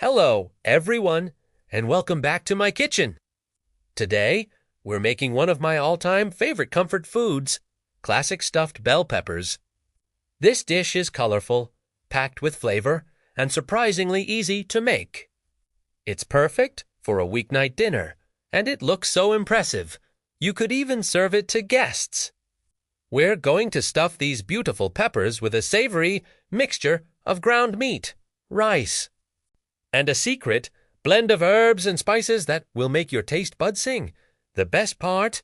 Hello, everyone, and welcome back to my kitchen. Today, we're making one of my all-time favorite comfort foods, classic stuffed bell peppers. This dish is colorful, packed with flavor, and surprisingly easy to make. It's perfect for a weeknight dinner, and it looks so impressive. You could even serve it to guests. We're going to stuff these beautiful peppers with a savory mixture of ground meat, rice, and a secret blend of herbs and spices that will make your taste buds sing. The best part?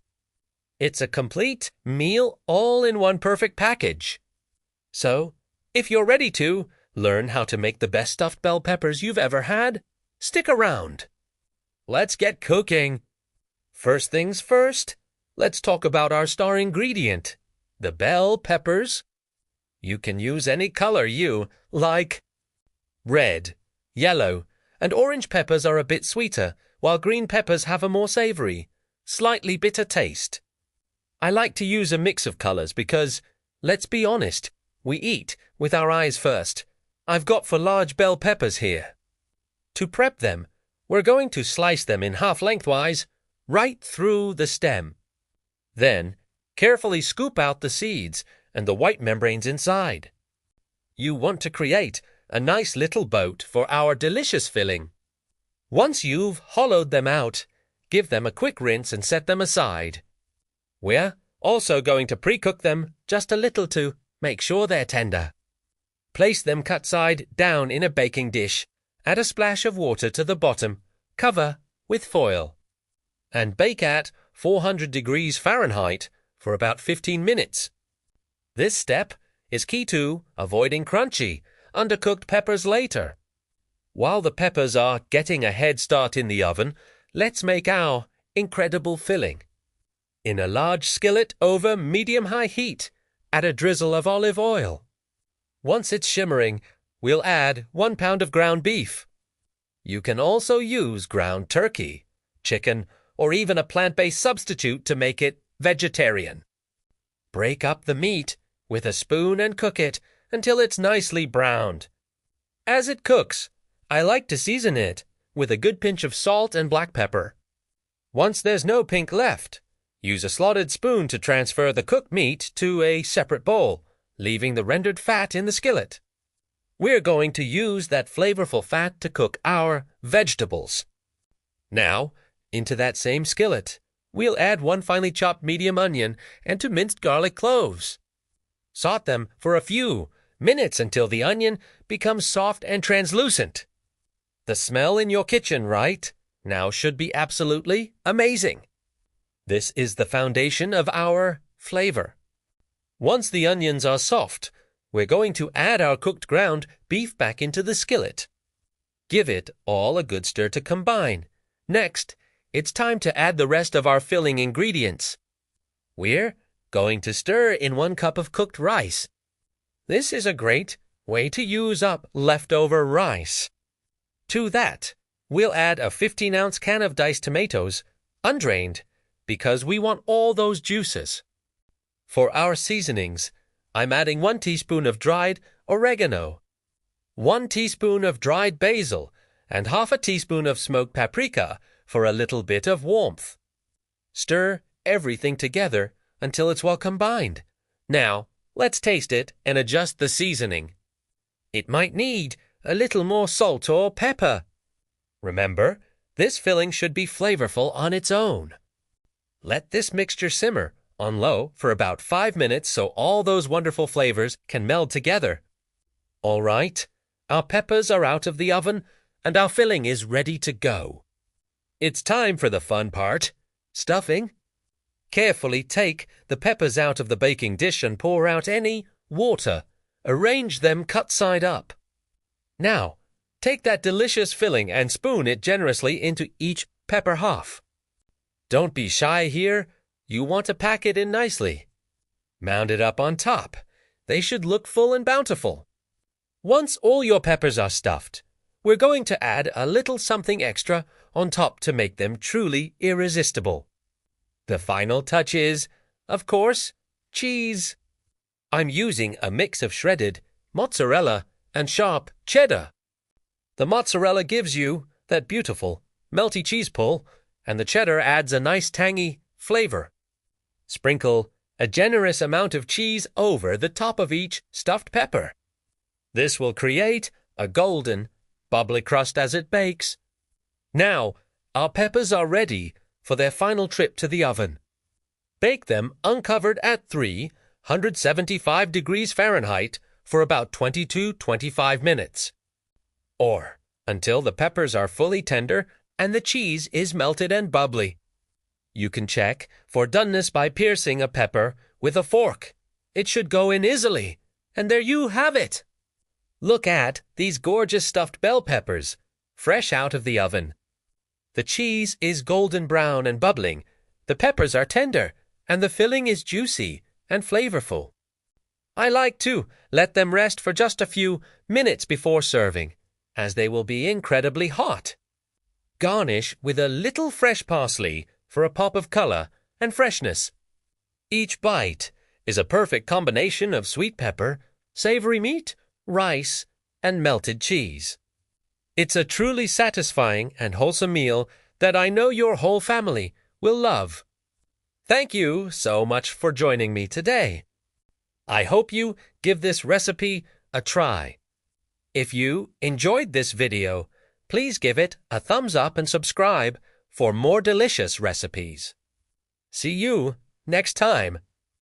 It's a complete meal all in one perfect package. So, if you're ready to learn how to make the best stuffed bell peppers you've ever had, stick around. Let's get cooking. First things first, let's talk about our star ingredient, the bell peppers. You can use any color you like. Red, yellow, and orange peppers are a bit sweeter, while green peppers have a more savory, slightly bitter taste. I like to use a mix of colors because, let's be honest, we eat with our eyes first. I've got for large bell peppers here. To prep them, we're going to slice them in half lengthwise, right through the stem. Then, carefully scoop out the seeds and the white membranes inside. You want to create a nice little boat for our delicious filling. Once you've hollowed them out, give them a quick rinse and set them aside. We're also going to pre-cook them just a little to make sure they're tender. Place them cut side down in a baking dish, add a splash of water to the bottom, cover with foil, and bake at 400 degrees Fahrenheit for about 15 minutes. This step is key to avoiding crunchy, undercooked peppers later. While the peppers are getting a head start in the oven, let's make our incredible filling. In a large skillet over medium-high heat, add a drizzle of olive oil. Once it's shimmering, we'll add 1 pound of ground beef. You can also use ground turkey, chicken, or even a plant-based substitute to make it vegetarian. Break up the meat with a spoon and cook it until it's nicely browned. As it cooks, I like to season it with a good pinch of salt and black pepper. Once there's no pink left, use a slotted spoon to transfer the cooked meat to a separate bowl, leaving the rendered fat in the skillet. We're going to use that flavorful fat to cook our vegetables. Now, into that same skillet, we'll add 1 finely chopped medium onion and 2 minced garlic cloves. Saute them for a few minutes until the onion becomes soft and translucent. The smell in your kitchen right now should be absolutely amazing. This is the foundation of our flavor. Once the onions are soft, we're going to add our cooked ground beef back into the skillet. Give it all a good stir to combine. Next, it's time to add the rest of our filling ingredients. We're going to stir in 1 cup of cooked rice. This is a great way to use up leftover rice. To that, we'll add a 15-ounce can of diced tomatoes, undrained, because we want all those juices. For our seasonings, I'm adding 1 teaspoon of dried oregano, 1 teaspoon of dried basil, and half a teaspoon of smoked paprika for a little bit of warmth. Stir everything together until it's well combined. Now, let's taste it and adjust the seasoning. It might need a little more salt or pepper. Remember, this filling should be flavorful on its own. Let this mixture simmer on low for about 5 minutes so all those wonderful flavors can meld together. All right, our peppers are out of the oven and our filling is ready to go. It's time for the fun part, stuffing. Carefully take the peppers out of the baking dish and pour out any water. Arrange them cut side up. Now, take that delicious filling and spoon it generously into each pepper half. Don't be shy here. You want to pack it in nicely. Mound it up on top. They should look full and bountiful. Once all your peppers are stuffed, we're going to add a little something extra on top to make them truly irresistible. The final touch is, of course, cheese. I'm using a mix of shredded mozzarella and sharp cheddar. The mozzarella gives you that beautiful, melty cheese pull, and the cheddar adds a nice tangy flavor. Sprinkle a generous amount of cheese over the top of each stuffed pepper. This will create a golden, bubbly crust as it bakes. Now, our peppers are ready for their final trip to the oven. Bake them uncovered at 375 degrees Fahrenheit for about 20 to 25 minutes. Or until the peppers are fully tender and the cheese is melted and bubbly. You can check for doneness by piercing a pepper with a fork. It should go in easily. And there you have it! Look at these gorgeous stuffed bell peppers, fresh out of the oven. The cheese is golden brown and bubbling, the peppers are tender, and the filling is juicy and flavorful. I like to let them rest for just a few minutes before serving, as they will be incredibly hot. Garnish with a little fresh parsley for a pop of color and freshness. Each bite is a perfect combination of sweet pepper, savory meat, rice, and melted cheese. It's a truly satisfying and wholesome meal that I know your whole family will love. Thank you so much for joining me today. I hope you give this recipe a try. If you enjoyed this video, please give it a thumbs up and subscribe for more delicious recipes. See you next time.